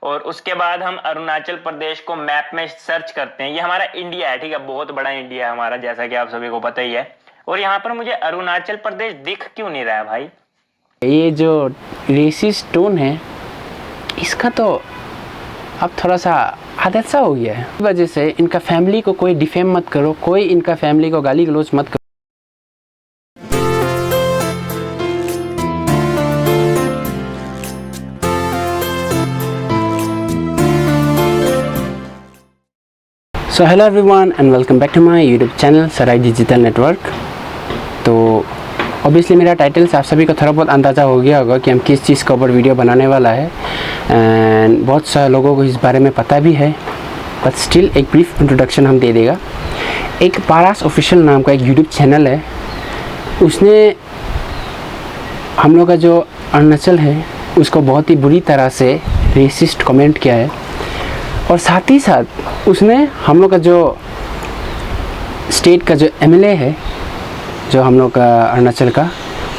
और उसके बाद हम अरुणाचल प्रदेश को मैप में सर्च करते हैं। ये हमारा इंडिया है, ठीक है, बहुत बड़ा इंडिया है हमारा, जैसा कि आप सभी को पता ही है। और यहाँ पर मुझे अरुणाचल प्रदेश दिख क्यों नहीं रहा है भाई? ये जो रेसिस्ट टोन है इसका तो अब थोड़ा सा आदत सा हो गया है। इस वजह से इनका फैमिली को कोई डिफेम मत करो, कोई इनका फैमिली को गाली गलौज मत करो। So hello everyone and welcome back to my YouTube channel Sarai digital network. तो ऑब्वियसली मेरा टाइटल से आप सभी को थोड़ा बहुत अंदाज़ा हो गया होगा कि हम किस चीज़ के ऊपर वीडियो बनाने वाला है, एंड बहुत सारे लोगों को इस बारे में पता भी है, बट स्टिल एक ब्रीफ इंट्रोडक्शन हम दे देगा। एक पारास ऑफिशियल नाम का एक यूट्यूब चैनल है, उसने हम लोग का जो अरुणाचल है उसको बहुत ही बुरी तरह से रेसिस्ट कमेंट किया है, और साथ ही साथ उसने हम लोग का जो स्टेट का जो एमएलए है जो हम लोग का अरुणाचल का,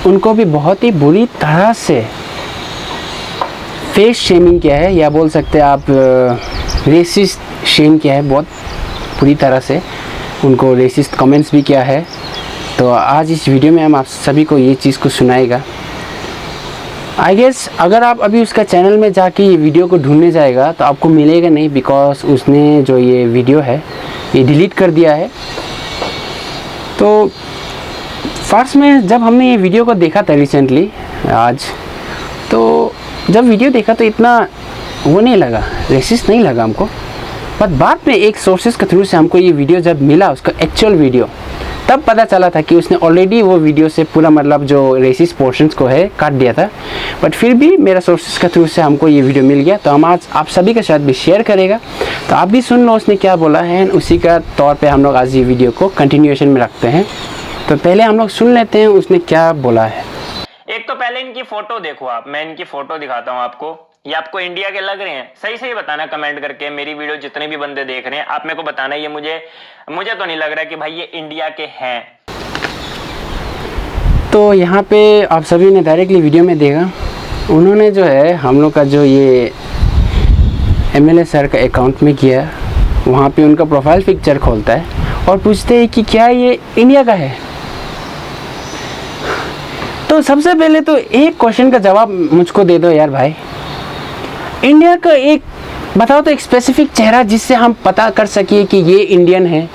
उनको भी बहुत ही बुरी तरह से फेस शेमिंग किया है, या बोल सकते हैं आप रेसिस्ट शेम किया है। बहुत बुरी तरह से उनको रेसिस्ट कमेंट्स भी किया है। तो आज इस वीडियो में हम आप सभी को ये चीज़ को सुनाएगा। आई गेस अगर आप अभी उसका चैनल में जाके ये वीडियो को ढूंढने जाएगा तो आपको मिलेगा नहीं, बिकॉज उसने जो ये वीडियो है ये डिलीट कर दिया है। तो फर्स्ट में जब हमने ये वीडियो को देखा था रिसेंटली आज, तो जब वीडियो देखा तो इतना वो नहीं लगा, रेसिस्ट नहीं लगा हमको। बट बाद में एक सोर्सेज के थ्रू से हमको ये वीडियो जब मिला, उसका एक्चुअल वीडियो, तब पता चला था कि उसने ऑलरेडी वो वीडियो से पूरा मतलब जो रेसिस्ट पोर्शंस को है काट दिया था। बट फिर भी मेरा सोर्सेज के थ्रू से हमको ये वीडियो मिल गया, तो हम आज आप सभी के साथ भी शेयर करेगा। तो आप भी सुन लो उसने क्या बोला है, उसी का तौर पे हम लोग आज ये वीडियो को कंटिन्यूएशन में रखते हैं। तो पहले हम लोग सुन लेते हैं उसने क्या बोला है। एक तो पहले इनकी फोटो देखो आप, मैं इनकी फोटो दिखाता हूँ आपको। ये आपको इंडिया के लग रहे हैं? सही सही बताना कमेंट करके। मेरी वीडियो जितने भी बंदे देख रहे हैं आप मेरे को बताना, ये मुझे तो नहीं लग रहा कि भाई ये इंडिया के हैं। तो यहाँ पे आप सभी ने डायरेक्टली वीडियो में देखा, उन्होंने जो है हम लोग का जो ये एमएलए सर का अकाउंट में किया, वहाँ पे उनका प्रोफाइल पिक्चर खोलता है और पूछते हैं कि क्या ये इंडिया का है। तो सबसे पहले तो एक क्वेश्चन का जवाब मुझको दे दो यार भाई, इंडिया का एक बताओ तो, एक स्पेसिफिक चेहरा जिससे हम पता कर सकिए कि ये इंडियन है।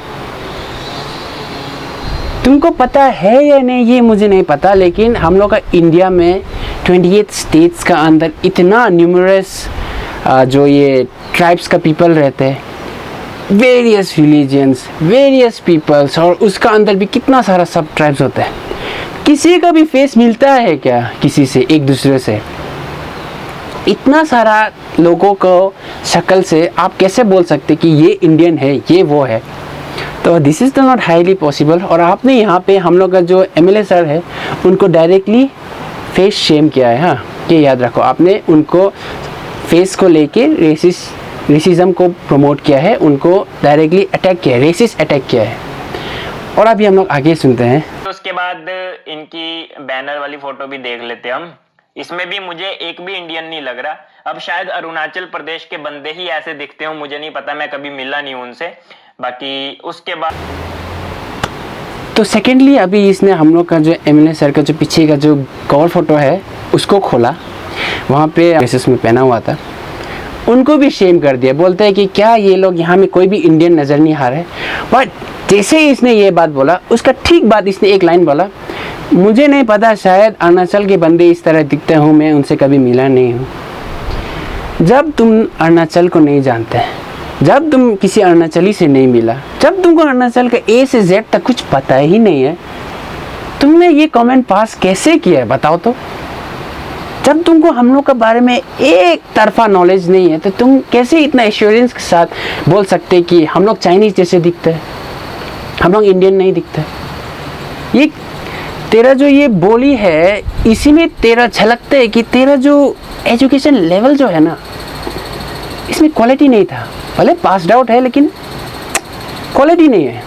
तुमको पता है या नहीं ये मुझे नहीं पता, लेकिन हम लोग का इंडिया में 28 स्टेट्स का अंदर इतना न्यूमरस जो ये ट्राइब्स का पीपल रहते हैं, वेरियस रिलीजन्स, वेरियस पीपल्स, और उसका अंदर भी कितना सारा सब ट्राइब्स होता है। किसी का भी फेस मिलता है क्या किसी से, एक दूसरे से? इतना सारा लोगों को शक्ल से आप कैसे बोल सकते कि ये इंडियन है, ये वो है? तो this is not highly possible. और आपने यहाँ पे हम लोग का जो एमएलए सर है उनको डायरेक्टली फेस शेम किया है। हाँ, ये याद रखो, आपने उनको फेस को लेके रेसिज्म को प्रमोट किया है, उनको डायरेक्टली अटैक किया है, रेसिस्ट अटैक किया है। और अभी हम लोग आगे सुनते हैं। तो उसके बाद इनकी बैनर वाली फोटो भी देख लेते हम। इसमें भी मुझे एक भी इंडियन नहीं लग रहा। अब शायद अरुणाचल प्रदेश के बंदे ही ऐसे दिखते हो, मुझे नहीं पता, मैं कभी मिला नहीं हूं उनसे। बाकी उसके बाद तो सेकेंडली अभी इसने हम लोग का जो एमएलए सर का जो पीछे का जो कवर फोटो है उसको खोला, वहाँ पे ड्रेसेस में पहना हुआ था, उनको भी शेम कर दिया। बोलते हैं कि क्या ये लोग यहाँ में कोई भी इंडियन नज़र नहीं आ रहे। बट जैसे ही इसने ये बात बोला, उसका ठीक बाद इसने एक लाइन बोला, मुझे नहीं पता, शायद अरुणाचल के बंदे इस तरह दिखते हों, मैं उनसे कभी मिला नहीं हूँ। जब तुम अरुणाचल को नहीं जानते, जब तुम किसी अरुणाचली से नहीं मिला, जब तुमको अरुणाचल का ए से जेड तक कुछ पता ही नहीं है, तुमने ये कमेंट पास कैसे किया है बताओ तो? जब तुमको हम लोग के बारे में एक तरफा नॉलेज नहीं है, तो तुम कैसे इतना एश्योरेंस के साथ बोल सकते कि हम लोग चाइनीज जैसे दिखते हैं, हम लोग इंडियन नहीं दिखते? ये तेरा जो ये बोली है, इसी में तेरा झलकता है कि तेरा जो एजुकेशन लेवल जो है ना, इसमें क्वालिटी नहीं था। भले पास्ड आउट है लेकिन क्वालिटी नहीं है।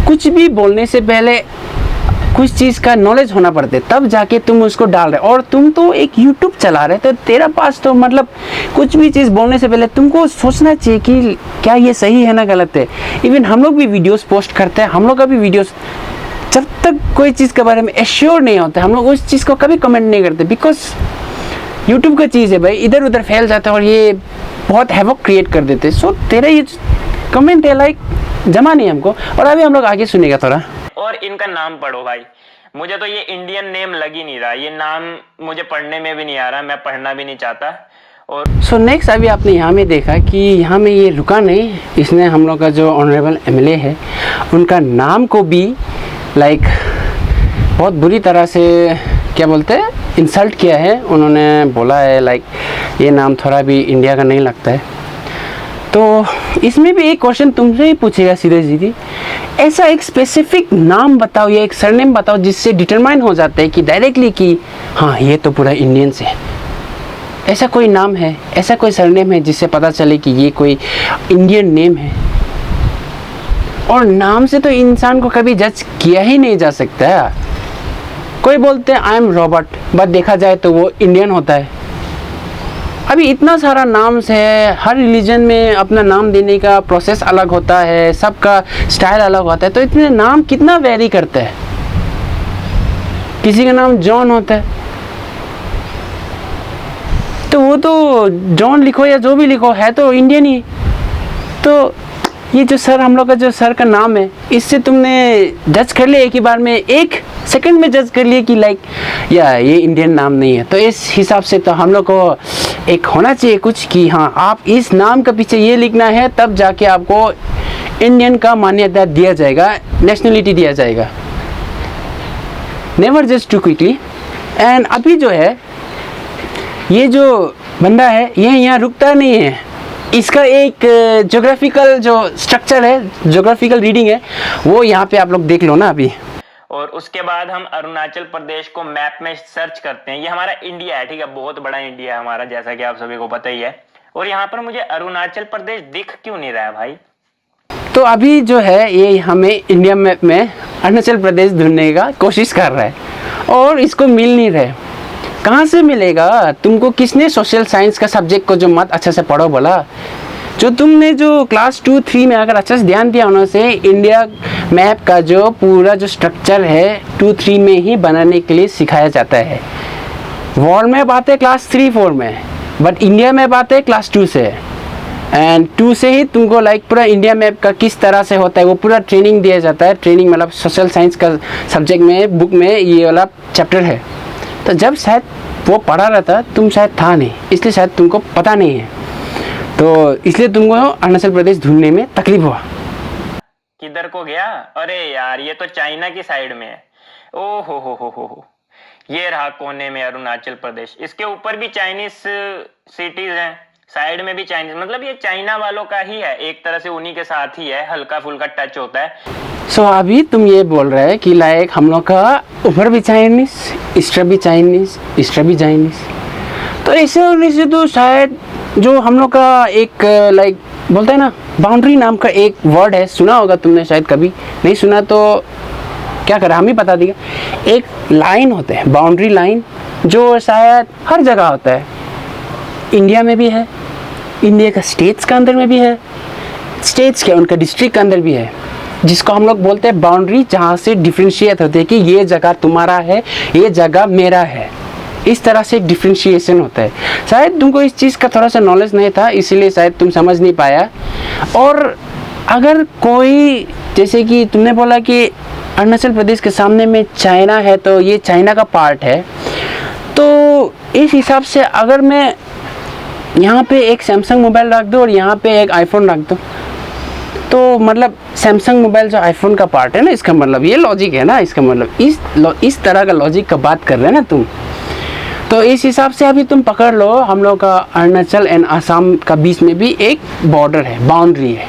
कुछ भी बोलने से पहले कुछ चीज़ का नॉलेज होना पड़ता है, तब जाके तुम उसको डाल रहे। और तुम तो एक यूट्यूब चला रहे, तो तेरा पास तो मतलब कुछ भी चीज़ बोलने से पहले तुमको सोचना चाहिए कि क्या ये सही है ना गलत है। इवन हम लोग भी वीडियोस पोस्ट करते हैं, हम लोग का भी वीडियोस, जब तक कोई चीज़ के बारे में एश्योर नहीं होता हम लोग उस चीज़ को कभी कमेंट नहीं करते, बिकॉज यूट्यूब का चीज़ है भाई, इधर उधर फैल जाता है और ये बहुत हैवॉक क्रिएट कर देते। सो तेरा ये कमेंट है लाइक जमा नहीं हमको। और अभी हम लोग आगे सुनेगा थोड़ा। और इनका नाम पढ़ो भाई, मुझे तो ये इंडियन नेम लग ही नहीं रहा, ये नाम मुझे पढ़ने में भी नहीं आ रहा, मैं पढ़ना भी नहीं चाहता। और सो नेक्स्ट अभी आपने यहाँ में देखा कि यहाँ में ये रुका नहीं, इसने हम लोग का जो ऑनरेबल एमएलए है उनका नाम को भी लाइक बहुत बुरी तरह से क्या बोलते हैं इंसल्ट किया है। उन्होंने बोला है लाइक ये नाम थोड़ा भी इंडिया का नहीं लगता है। तो इसमें भी एक क्वेश्चन तुमसे ही पूछेगा सीधे सीधी, ऐसा एक स्पेसिफिक नाम बताओ या एक सरनेम बताओ जिससे डिटरमाइन हो जाता है कि डायरेक्टली कि हाँ ये तो पूरा इंडियन से। ऐसा कोई नाम है, ऐसा कोई सरनेम है जिससे पता चले कि ये कोई इंडियन नेम है। और नाम से तो इंसान को कभी जज किया ही नहीं जा सकता। कोई बोलते हैं आई एम रॉबर्ट, बट देखा जाए तो वो इंडियन होता है। अभी इतना सारा नाम्स है, हर रिलीजन में अपना नाम देने का प्रोसेस अलग होता है, सबका स्टाइल अलग होता है, तो इतने नाम कितना वेरी करता है। किसी का नाम जॉन होता है तो वो तो जॉन लिखो या जो भी लिखो है तो इंडियन ही। तो ये जो सर हम लोग का जो सर का नाम है, इससे तुमने जज कर लिया एक ही बार में, एक सेकंड में जज कर लिया कि लाइक या ये इंडियन नाम नहीं है। तो इस हिसाब से तो हम लोग को एक होना चाहिए कुछ कि हाँ आप इस नाम के पीछे ये लिखना है, तब जाके आपको इंडियन का मान्यता दिया जाएगा, नेशनलिटी दिया जाएगा। Never just to quickly. And अभी जो है ये जो बंदा है ये यहाँ रुकता नहीं है, इसका एक ज्योग्राफिकल जो स्ट्रक्चर है, ज्योग्राफिकल रीडिंग है, वो यहाँ पे आप लोग देख लो ना अभी। और उसके बाद हम अरुणाचल प्रदेश को मैप में सर्च करते हैं। ये हमारा इंडिया है, ठीक है, बहुत बड़ा इंडिया है हमारा, जैसा कि आप सभी को पता ही है। और यहाँ पर मुझे अरुणाचल प्रदेश दिख क्यों नहीं रहा है भाई? तो अभी जो है ये हमें इंडिया मैप में अरुणाचल प्रदेश ढूंढने का कोशिश कर रहा है और इसको मिल नहीं रहा है। कहाँ से मिलेगा तुमको? किसने सोशल साइंस का सब्जेक्ट को जो मत अच्छे से पढ़ो बोला? जो तुमने जो क्लास 2-3 में अगर अच्छे से ध्यान दिया होने से इंडिया मैप का जो पूरा जो स्ट्रक्चर है 2-3 में ही बनाने के लिए सिखाया जाता है। वर्ल्ड मैप आते हैं क्लास 3-4 में, बट इंडिया मैप आते हैं क्लास 2 से। एंड 2 से ही तुमको लाइक पूरा इंडिया मैप का किस तरह से होता है वो पूरा ट्रेनिंग दिया जाता है। ट्रेनिंग मतलब सोशल साइंस का सब्जेक्ट में बुक में ये वाला चैप्टर है। तो जब शायद वो पढ़ा रहा था तुम शायद था नहीं, इसलिए शायद तुमको पता नहीं है, तो इसलिए तुमको अरुणाचल प्रदेश ढूंढने में तकलीफ हुआ। किधर को गया? अरे यार ये तो चाइना की साइड में है। ओ हो, ये रहा कोने में अरुणाचल प्रदेश। इसके ऊपर भी चाइनीज सिटीज हैं, साइड में भी चाइनीज, मतलब ये चाइना वालों का ही है, एक तरह से उन्हीं के साथ ही है, हल्का फुल्का टच होता है। सो अभी तुम ये बोल रहे हैं कि लाइक हम लोग का ऊपर भी चाइनीज, इस भी चाइनीज, इस भी चाइनीज, तो ऐसे होने से तो शायद जो हम लोग का एक लाइक बोलते हैं ना बाउंड्री नाम का एक वर्ड है, सुना होगा तुमने शायद, कभी नहीं सुना तो क्या करें हम ही बता देंगे। एक लाइन होते हैं बाउंड्री लाइन जो शायद हर जगह होता है, इंडिया में भी है, इंडिया का स्टेट्स के अंदर में भी है, स्टेट्स के उनका डिस्ट्रिक्ट के अंदर भी है, जिसको हम लोग बोलते हैं बाउंड्री, जहाँ से डिफ्रेंशिएट होते हैं कि ये जगह तुम्हारा है, ये जगह मेरा है। इस तरह से एक डिफ्रेंशिएशन होता है। शायद तुमको इस चीज़ का थोड़ा सा नॉलेज नहीं था, इसीलिए शायद तुम समझ नहीं पाया। और अगर कोई जैसे कि तुमने बोला कि अरुणाचल प्रदेश के सामने में चाइना है तो ये चाइना का पार्ट है, तो इस हिसाब से अगर मैं यहाँ पे एक सैमसंग मोबाइल रख दूँ और यहाँ पे एक आईफोन रख दूँ, तो मतलब सैमसंग मोबाइल जो आईफोन का पार्ट है ना, इसका मतलब ये लॉजिक है ना, इसका मतलब इस तरह का लॉजिक का बात कर रहे हैं ना तुम। तो इस हिसाब से अभी तुम पकड़ लो, हम लोग का अरुणाचल एंड असम का बीच में भी एक बॉर्डर है, बाउंड्री है,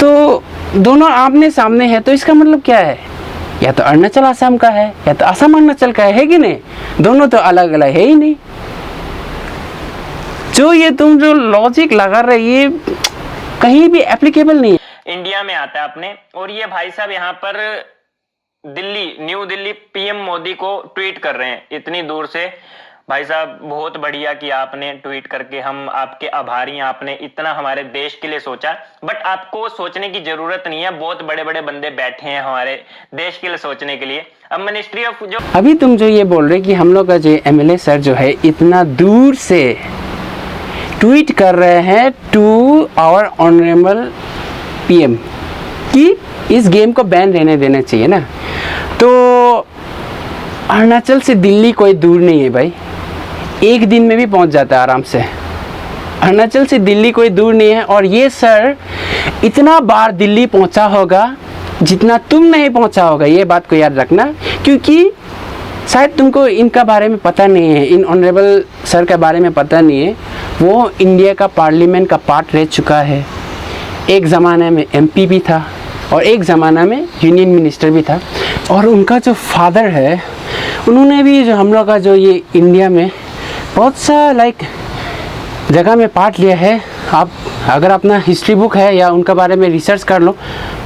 तो दोनों आमने सामने है। तो इसका मतलब क्या है? या तो अरुणाचल असम का है या तो असम अरुणाचल का है कि नहीं? दोनों तो अलग अलग है ही नहीं। जो ये तुम जो लॉजिक लगा रहे ये कहीं भी एप्लीकेबल नहीं है। इंडिया में आता है अपने, और ये भाई साहब यहाँ पर दिल्ली, न्यू दिल्ली पीएम मोदी को ट्वीट कर रहे हैं इतनी दूर से। भाई साहब बहुत बढ़िया कि आपने ट्वीट करके, हम आपके आभारी हैं, आपने इतना हमारे देश के लिए सोचा। बट आपको सोचने की जरूरत नहीं है, बहुत बड़े बड़े बंदे बैठे हैं हमारे देश के लिए सोचने के लिए। अब मिनिस्ट्री ऑफ जो अभी तुम जो ये बोल रहे कि हम लोग का जो एमएलए सर जो है इतना दूर से ट्वीट कर रहे हैं टू आवर ऑनरेबल पीएम कि इस गेम को बैन रहने देना चाहिए ना, तो अरुणाचल से दिल्ली कोई दूर नहीं है भाई, एक दिन में भी पहुंच जाता है आराम से। अरुणाचल से दिल्ली कोई दूर नहीं है, और ये सर इतना बार दिल्ली पहुंचा होगा जितना तुम नहीं पहुंचा होगा, ये बात को याद रखना, क्योंकि शायद तुमको इनका बारे में पता नहीं है, इन ऑनरेबल सर के बारे में पता नहीं है। वो इंडिया का पार्लियामेंट का पार्ट रह चुका है, एक ज़माने में एमपी भी था और एक ज़माना में यूनियन मिनिस्टर भी था, और उनका जो फादर है उन्होंने भी जो हम लोग का जो ये इंडिया में बहुत सा जगह में पार्ट लिया है। आप अगर अपना हिस्ट्री बुक है या उनका बारे में रिसर्च कर लो,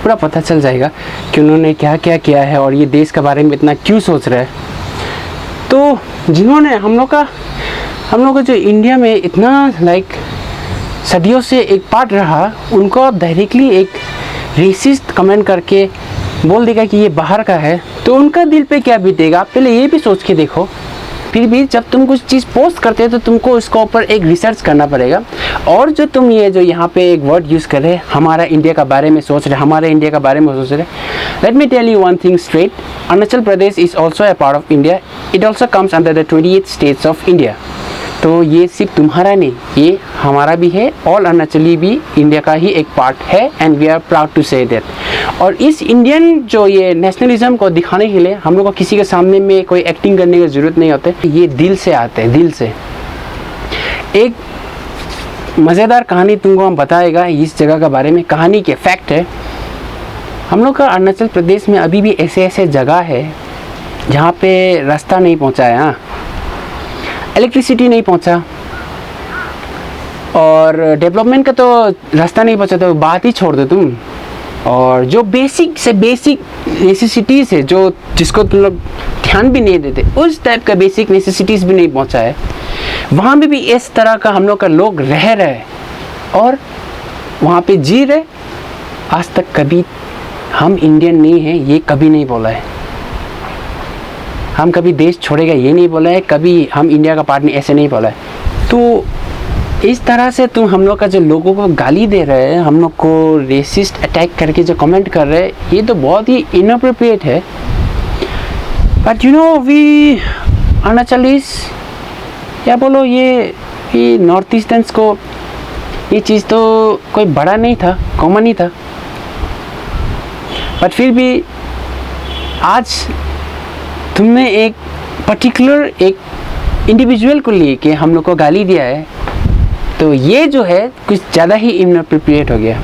पूरा पता चल जाएगा कि उन्होंने क्या क्या किया है और ये देश के बारे में इतना क्यों सोच रहे हैं। तो जिन्होंने हम लोग का जो इंडिया में इतना सदियों से एक पार्ट रहा, उनको अब डायरेक्टली एक रेसिस्ट कमेंट करके बोल देगा कि ये बाहर का है, तो उनका दिल पे क्या बीतेगा, आप पहले ये भी सोच के देखो। फिर भी जब तुम कुछ चीज़ पोस्ट करते हो तो तुमको उसके ऊपर एक रिसर्च करना पड़ेगा। और जो तुम ये जो यहाँ पे एक वर्ड यूज़ कर रहे, हमारा इंडिया का बारे में सोच रहे, हमारे इंडिया का बारे में सोच रहे, let me tell you one thing straight, Arunachal Pradesh is also a part of India, it also comes under the 28 states of India. तो ये सिर्फ तुम्हारा नहीं, ये हमारा भी है, ऑल अरुणाचली भी इंडिया का ही एक पार्ट है, and we are proud to say that. और इस इंडियन जो ये नेशनलिज्म को दिखाने के लिए हम लोग को किसी के सामने में कोई एक्टिंग करने की ज़रूरत नहीं होती, ये दिल से आते हैं, दिल से। एक मज़ेदार कहानी तुमको हम बताएगा इस जगह के बारे में, कहानी के फैक्ट है। हम लोग का अरुणाचल प्रदेश में अभी भी ऐसे ऐसे जगह है जहाँ पे रास्ता नहीं पहुँचा है, हाँ, इलेक्ट्रिसिटी नहीं पहुंचा, और डेवलपमेंट का तो रास्ता नहीं पहुंचा, तो बात ही छोड़ दो तुम। और जो बेसिक से बेसिक नेसेसिटीज़ है, जो जिसको तुम लोग ध्यान भी नहीं देते, उस टाइप का बेसिक नेसेसिटीज़ भी नहीं पहुंचा है। वहाँ भी इस तरह का हम लोग का लोग रह रहे और वहाँ पे जी रहे। आज तक कभी हम इंडियन नहीं हैं ये कभी नहीं बोला है, हम कभी देश छोड़ेगा ये नहीं बोला है, कभी हम इंडिया का पार्ट नहीं ऐसे नहीं बोला है। तो इस तरह से तुम हम लोग का जो लोगों को गाली दे रहे हैं, हम लोग को रेसिस्ट अटैक करके जो कमेंट कर रहे हैं, ये तो बहुत ही इनअप्रोप्रिएट है। बट यू नो वी अरुणाचलीज या बोलो ये नॉर्थ ईस्टर्न्स को ये चीज़ तो कोई बड़ा नहीं था, कॉमन ही था। बट फिर भी आज तुमने एक पर्टिकुलर एक इंडिविजुअल को लिए कि हम लोग को गाली दिया है, तो ये जो है कुछ ज़्यादा ही इनअप्रोप्रिएट हो गया।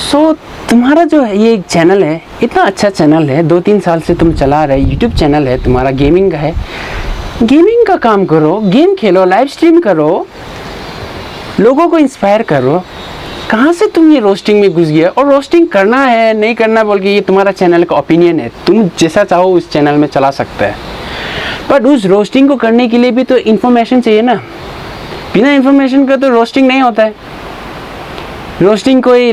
सो तुम्हारा जो है ये एक चैनल है, इतना अच्छा चैनल है, 2-3 साल से तुम चला रहे, यूट्यूब चैनल है तुम्हारा, गेमिंग का है, गेमिंग का काम करो, गेम खेलो, लाइव स्ट्रीम करो, लोगों को इंस्पायर करो। कहाँ से तुम ये रोस्टिंग में घुस गया? और रोस्टिंग करना है नहीं करना बोल के ये तुम्हारा चैनल का ओपिनियन है, तुम जैसा चाहो उस चैनल में चला सकते हैं। बट उस रोस्टिंग को करने के लिए भी तो इन्फॉर्मेशन चाहिए ना, बिना इन्फॉर्मेशन का तो रोस्टिंग नहीं होता है। रोस्टिंग कोई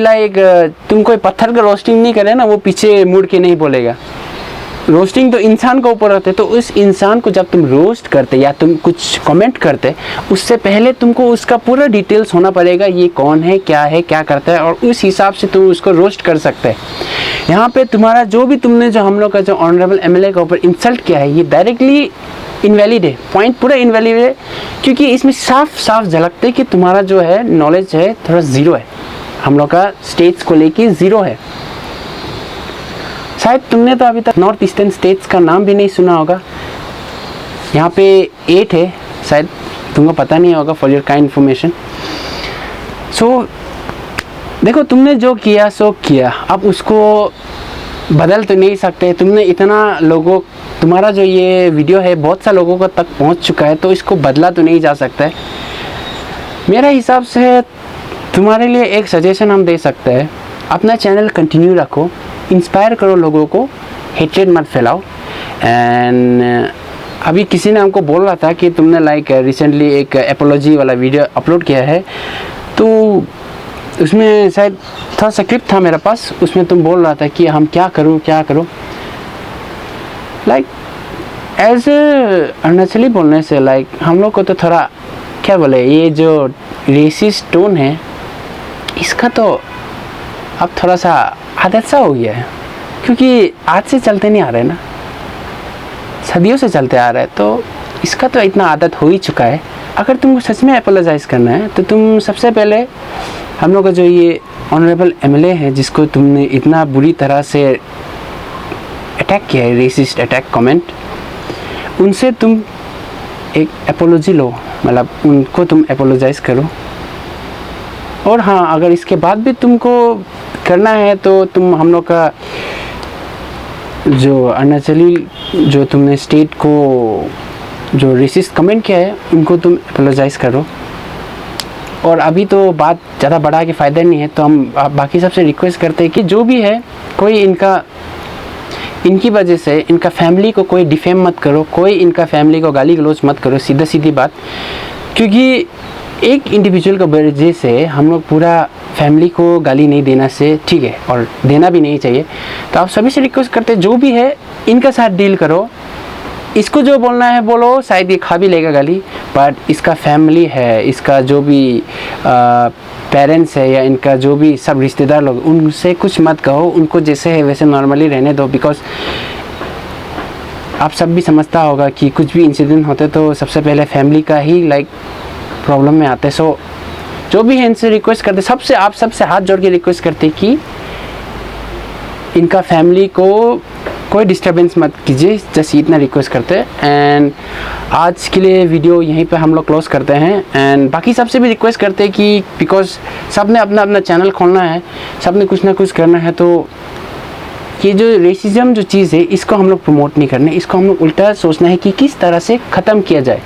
तुम कोई पत्थर का रोस्टिंग नहीं करे ना, वो पीछे मुड़ के नहीं बोलेगा। रोस्टिंग तो इंसान के ऊपर होता है, तो उस इंसान को जब तुम रोस्ट करते या तुम कुछ कमेंट करते, उससे पहले तुमको उसका पूरा डिटेल्स होना पड़ेगा, ये कौन है, क्या करता है, और उस हिसाब से तुम उसको रोस्ट कर सकते हैं। यहाँ पे तुम्हारा जो भी तुमने जो हम लोग का जो ऑनरेबल एमएलए के ऊपर इंसल्ट किया है, ये डायरेक्टली इनवैलिड है, पॉइंट पूरा इनवैलिड है, क्योंकि इसमें साफ साफ झलकते है कि तुम्हारा जो है नॉलेज है थोड़ा ज़ीरो है, हम लोग का स्टेट्स को लेके ज़ीरो है। शायद तुमने तो अभी तक नॉर्थ ईस्टर्न स्टेट्स का नाम भी नहीं सुना होगा। यहाँ पे 8 है, शायद तुमको पता नहीं होगा, फॉर योर काइंड इन्फॉर्मेशन। सो देखो, तुमने जो किया सो किया, अब उसको बदल तो नहीं सकते। तुमने इतना लोगों, तुम्हारा जो ये वीडियो है बहुत सा लोगों को तक पहुँच चुका है, तो इसको बदला तो नहीं जा सकता है। मेरा हिसाब से तुम्हारे लिए एक सजेशन हम दे सकते हैं, अपना चैनल कंटिन्यू रखो, इंस्पायर करो लोगों को, हेट्रेड मत फैलाओ। एंड अभी किसी ने हमको बोल रहा था कि तुमने लाइक रिसेंटली एक एपोलॉजी वाला वीडियो अपलोड किया है, तो उसमें शायद थोड़ा सा क्लिप था मेरे पास, उसमें तुम बोल रहा था कि हम क्या करूं। लाइक एज अरुणाचली बोलने से लाइक हम लोग को तो थोड़ा क्या बोले, ये जो रेसिस्ट टोन है इसका तो अब थोड़ा सा आदत सा हो गया है, क्योंकि आज से चलते नहीं आ रहे ना, सदियों से चलते आ रहे हैं, तो इसका तो इतना आदत हो ही चुका है। अगर तुमको सच में अपोलोजाइज़ करना है तो तुम सबसे पहले हम लोग का जो ये ऑनरेबल एमएलए है जिसको तुमने इतना बुरी तरह से अटैक किया है, रेसिस्ट अटैक कमेंट, उनसे तुम एक एपोलॉजी लो, मतलब उनको तुम एपोलोजाइज़ करो। और हाँ, अगर इसके बाद भी तुमको करना है तो तुम हम लोग का जो अरुणाचली जो तुमने स्टेट को जो रेसिस्ट कमेंट किया है उनको तुम एपोलोजाइज़ करो। और अभी तो बात ज़्यादा बढ़ा के फ़ायदा नहीं है, तो हम बाकी सबसे रिक्वेस्ट करते हैं कि जो भी है कोई इनकी वजह से इनका फैमिली को कोई डिफेम मत करो, कोई इनका फैमिली को गाली गलौज मत करो, सीधी बात। क्योंकि एक इंडिविजुअल की वजह से हम लोग पूरा फैमिली को गाली नहीं देना से ठीक है, और देना भी नहीं चाहिए। तो आप सभी से रिक्वेस्ट करते हैं जो भी है इनका साथ डील करो, इसको जो बोलना है बोलो, शायद ये खा भी लेगा गाली, बट इसका फैमिली है, इसका जो भी पेरेंट्स है या इनका जो भी सब रिश्तेदार लोग, उनसे कुछ मत कहो, उनको जैसे है वैसे नॉर्मली रहने दो। बिकॉज आप सब भी समझता होगा कि कुछ भी इंसिडेंट होते तो सबसे पहले फैमिली का ही लाइक प्रॉब्लम में आते। सो जो भी है इनसे रिक्वेस्ट करते, आप सबसे हाथ जोड़ के रिक्वेस्ट करते कि इनका फैमिली को कोई डिस्टर्बेंस मत कीजिए, जस्ट इतना रिक्वेस्ट करते हैं। एंड आज के लिए वीडियो यहीं पे हम लोग क्लोज करते हैं। एंड बाकी सबसे भी रिक्वेस्ट करते हैं कि बिकॉज सब ने अपना चैनल खोलना है, सब ने कुछ ना कुछ करना है, तो ये जो रेसिज्म जो चीज़ है इसको हम लोग प्रमोट नहीं करना है, इसको हम लोग उल्टा सोचना है कि किस तरह से ख़त्म किया जाए,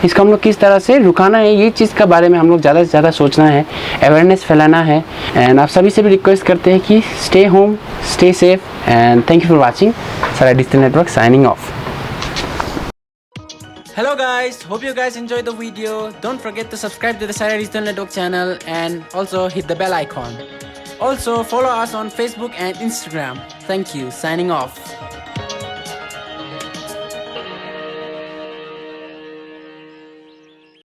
इसको हम लोग किस तरह से रुकाना है, ये चीज़ के बारे में हम लोग ज़्यादा से ज़्यादा सोचना है, अवेयरनेस फैलाना है। एंड आप सभी से भी रिक्वेस्ट करते हैं कि stay home, stay safe, and thank you for watching. सारा digital network signing off. Hello guys, hope you guys enjoyed the video. Don't forget to subscribe to the Sara Digital Network channel and also hit the bell icon. Also follow us on Facebook and Instagram. Thank you. Signing off.